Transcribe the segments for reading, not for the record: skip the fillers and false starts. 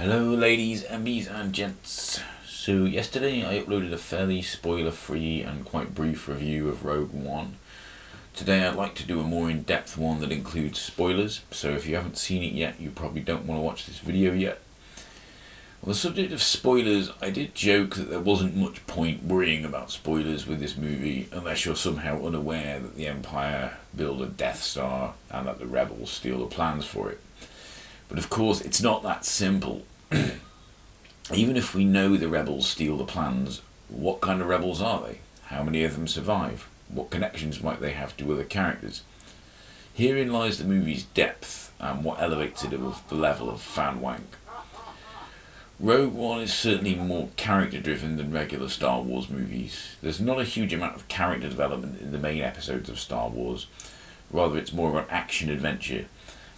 Hello ladies and bees and gents. So yesterday I uploaded a fairly spoiler-free and quite brief review of Rogue One. Today I'd like to do a more in-depth one that includes spoilers, so if you haven't seen it yet you probably don't want to watch this video yet. On the subject of spoilers, I did joke that there wasn't much point worrying about spoilers with this movie unless you're somehow unaware that the Empire build a Death Star and that the Rebels steal the plans for it. But of course, it's not that simple. Even if we know the rebels steal the plans, what kind of rebels are they? How many of them survive? What connections might they have to other characters? Herein lies the movie's depth and what elevates it above the level of fan wank. Rogue One is certainly more character driven than regular Star Wars movies. There's not a huge amount of character development in the main episodes of Star Wars. Rather, it's more of an action adventure.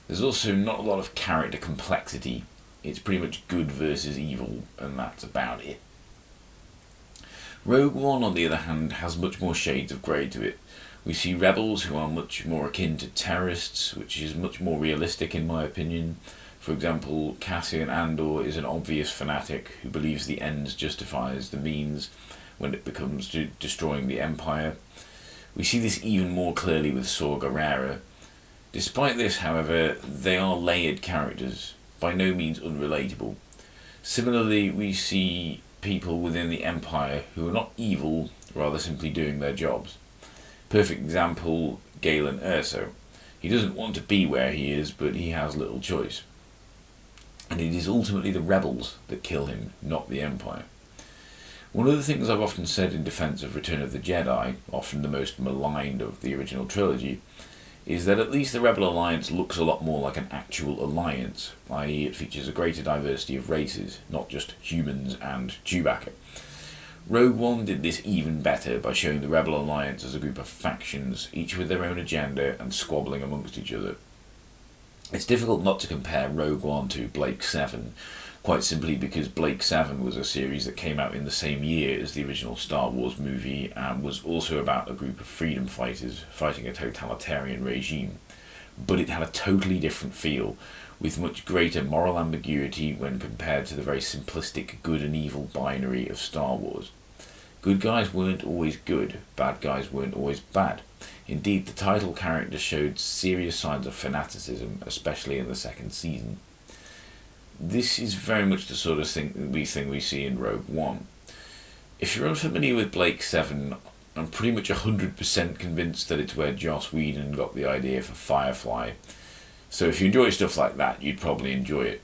There's also not a lot of character complexity. It's pretty much good versus evil, and that's about it. Rogue One, on the other hand, has much more shades of grey to it. We see rebels who are much more akin to terrorists, which is much more realistic in my opinion. For example, Cassian Andor is an obvious fanatic who believes the ends justifies the means when it comes to destroying the Empire. We see this even more clearly with Saw Gerrera. Despite this, however, they are layered characters, by no means unrelatable. Similarly, we see people within the Empire who are not evil, rather simply doing their jobs. Perfect example, Galen Erso. He doesn't want to be where he is, but he has little choice. And it is ultimately the rebels that kill him, not the Empire. One of the things I've often said in defense of Return of the Jedi, often the most maligned of the original trilogy, is that at least the Rebel Alliance looks a lot more like an actual alliance, i.e. it features a greater diversity of races, not just humans and Chewbacca. Rogue One did this even better by showing the Rebel Alliance as a group of factions, each with their own agenda and squabbling amongst each other. It's difficult not to compare Rogue One to Blake 7, quite simply because Blake 7 was a series that came out in the same year as the original Star Wars movie and was also about a group of freedom fighters fighting a totalitarian regime. But it had a totally different feel, with much greater moral ambiguity when compared to the very simplistic good and evil binary of Star Wars. Good guys weren't always good, bad guys weren't always bad. Indeed, the title character showed serious signs of fanaticism, especially in the second season. This is very much the sort of thing we see in Rogue One. If you're unfamiliar with Blake 7, I'm pretty much 100% convinced that it's where Joss Whedon got the idea for Firefly. So if you enjoy stuff like that, you'd probably enjoy it.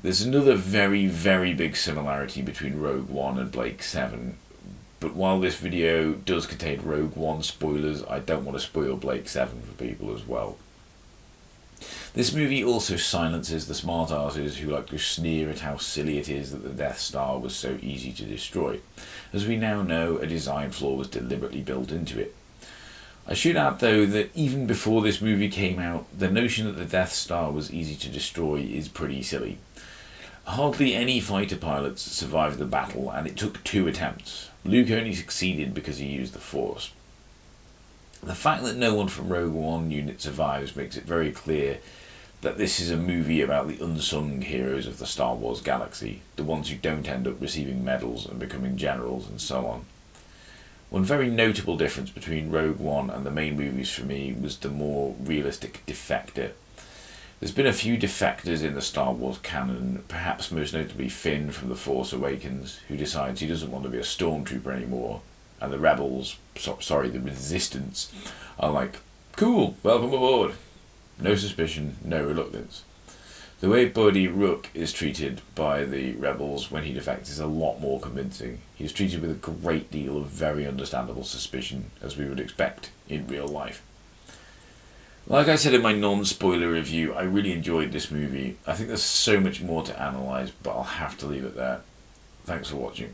There's another very, very big similarity between Rogue One and Blake 7. But while this video does contain Rogue One spoilers, I don't want to spoil Blake 7 for people as well. This movie also silences the smartasses who like to sneer at how silly it is that the Death Star was so easy to destroy. As we now know, a design flaw was deliberately built into it. I should add though that even before this movie came out, the notion that the Death Star was easy to destroy is pretty silly. Hardly any fighter pilots survived the battle, and it took 2 attempts. Luke only succeeded because he used the Force. The fact that no one from Rogue One unit survives makes it very clear that this is a movie about the unsung heroes of the Star Wars galaxy, the ones who don't end up receiving medals and becoming generals and so on. One very notable difference between Rogue One and the main movies for me was the more realistic defector. There's been a few defectors in the Star Wars canon, perhaps most notably Finn from The Force Awakens, who decides he doesn't want to be a stormtrooper anymore, and the rebels, the resistance, are like, cool, welcome aboard. No suspicion, no reluctance. The way Bodhi Rook is treated by the rebels when he defects is a lot more convincing. He is treated with a great deal of very understandable suspicion, as we would expect in real life. Like I said in my non-spoiler review, I really enjoyed this movie. I think there's so much more to analyse, but I'll have to leave it there. Thanks for watching.